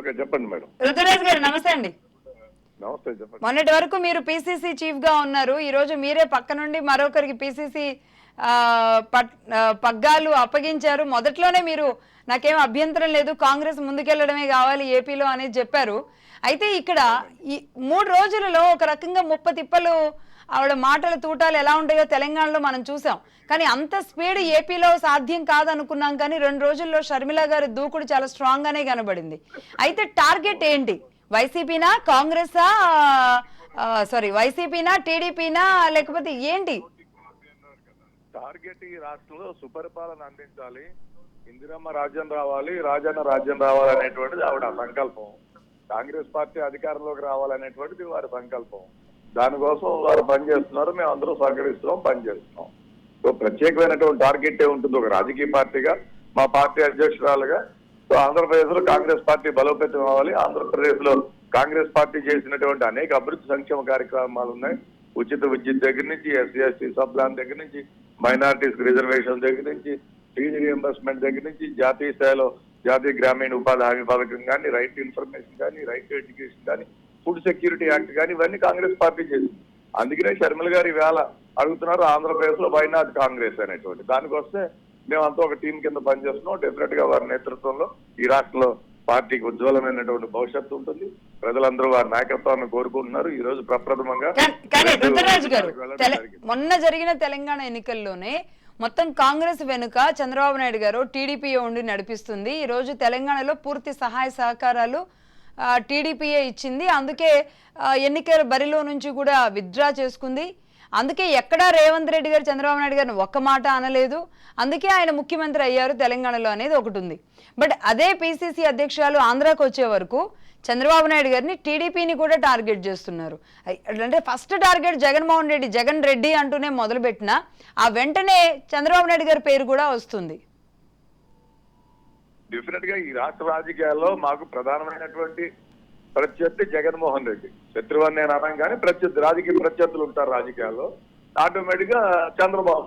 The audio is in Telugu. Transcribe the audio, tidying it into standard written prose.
ఓకే, చెప్పండి మేడం. రుతురాజ్ గారు నమస్తే అండి. నమస్తే, చెప్పండి. మొన్నటి వరకు మీరు పిసిసి చీఫ్ గా ఉన్నారు. ఈ రోజు మీరే పక్క నుండి మరొకరికి పిసిసి పగ్గాలు అప్పగించారు. మొదట్లోనే మీరు నాకేం అభ్యంతరం లేదు, కాంగ్రెస్ ముందుకెళ్లడమే కావాలి ఏపీలో అనేది చెప్పారు. అయితే ఇక్కడ ఈ 3 రోజులలో ఒక రకంగా ముప్పతిప్పలు ఆవిడ మాటల తూటాలు ఎలా ఉంటాయో తెలంగాణలో మనం చూసాం. కానీ అంత స్పీడ్ ఏపీలో సాధ్యం కాదనుకున్నాం. కానీ 2 రోజుల్లో షర్మిల గారి దూకుడు చాలా స్ట్రాంగ్ గానే కనబడింది. అయితే టార్గెట్ ఏంటి? వైసీపీనా, కాంగ్రెసా, వైసీపీనా, టీడీపీనా, లేకపోతే ఏంటి టార్గెట్? ఈ రాష్ట్రంలో సుపరిపాలన అందించాలి, ఇందిరమ్మ రాజ్యం రావాలి, రాజన్న రాజ్యం రావాలనేటువంటిది ఆవిడ సంకల్పం. కాంగ్రెస్ పార్టీ అధికారంలోకి రావాలనేటువంటిది వారి సంకల్పం. దానికోసం వారు పనిచేస్తున్నారు, మేము అందరూ సహకరిస్తున్నాం, పనిచేస్తున్నాం. సో ప్రత్యేకమైనటువంటి టార్గెట్ ఏ ఉంటుంది ఒక రాజకీయ పార్టీగా, మా పార్టీ అధ్యక్షురాలుగా. సో ఆంధ్రప్రదేశ్ లో కాంగ్రెస్ పార్టీ బలోపేతం అవ్వాలి. ఆంధ్రప్రదేశ్ లో కాంగ్రెస్ పార్టీ చేసినటువంటి అనేక అభివృద్ధి సంక్షేమ కార్యక్రమాలు ఉన్నాయి. ఉచిత విద్యుత్ దగ్గర నుంచి, ఎస్సీ ఎస్టీ సబ్ ప్లాన్ దగ్గర నుంచి, మైనారిటీస్ రిజర్వేషన్ దగ్గర నుంచి, ఫీజు రియంబర్స్మెంట్ దగ్గర నుంచి, జాతీయ స్థాయిలో జాతీయ గ్రామీణ ఉపాధి హామీ పథకం కానీ, రైట్ టు ఇన్ఫర్మేషన్ కానీ, రైట్ టు ఎడ్యుకేషన్ కానీ, ఫుడ్ సెక్యూరిటీ యాక్ట్ కానీ, ఇవన్నీ కాంగ్రెస్ పార్టీ చేసింది. అందుకనే షర్మిల గారు ఈవేళ అడుగుతున్నారు ఆంధ్రప్రదేశ్ లో వై నాట్ కాంగ్రెస్ అనేటువంటి. దానికి వస్తే మేమంతా ఒక టీం కింద పనిచేస్తున్నాం. డెఫినెట్ గా వారి నేతృత్వంలో ఈ రాష్ట్రంలో పార్టీకి ఉజ్వలమైనటువంటి భవిష్యత్తు ఉంటుంది. ప్రజలందరూ వారి నాయకత్వాన్ని కోరుకుంటున్నారు. ఈ రోజు ప్రప్రథమంగా మొన్న జరిగిన తెలంగాణ ఎన్నికల్లోనే మొత్తం కాంగ్రెస్ వెనుక చంద్రబాబు నాయుడు గారు టీడీపీఏ ఉండి నడిపిస్తుంది. ఈ రోజు తెలంగాణలో పూర్తి సహాయ సహకారాలు టీడీపీఏ ఇచ్చింది. అందుకే ఎన్నికల బరిలో నుంచి కూడా విత్డ్రా చేసుకుంది. అందుకే ఎక్కడా రేవంత్ రెడ్డి గారు చంద్రబాబు నాయుడు గారిని ఒక్క మాట అనలేదు. అందుకే ఆయన ముఖ్యమంత్రి అయ్యారు తెలంగాణలో అనేది ఒకటి ఉంది. బట్ అదే పిసిసి అధ్యక్షురాలు ఆంధ్రాకు వచ్చే వరకు చంద్రబాబు నాయుడు గారిని, టీడీపీని కూడా టార్గెట్ చేస్తున్నారు. అంటే ఫస్ట్ టార్గెట్ జగన్మోహన్ రెడ్డి, జగన్ రెడ్డి అంటూనే మొదలుపెట్టిన ఆ వెంటనే చంద్రబాబు నాయుడు గారి పేరు కూడా వస్తుంది. డెఫినెట్ గా ఈ రాష్ట్ర రాజకీయాల్లో మాకు ప్రధానమైనటువంటి ప్రత్యర్థి జగన్మోహన్ రెడ్డి. శత్రువు అని నేను అన్నాను, కానీ రాజకీయ ప్రత్యర్థులు ఉంటారు రాజకీయాల్లో. ఆటోమేటిక్ గా చంద్రబాబు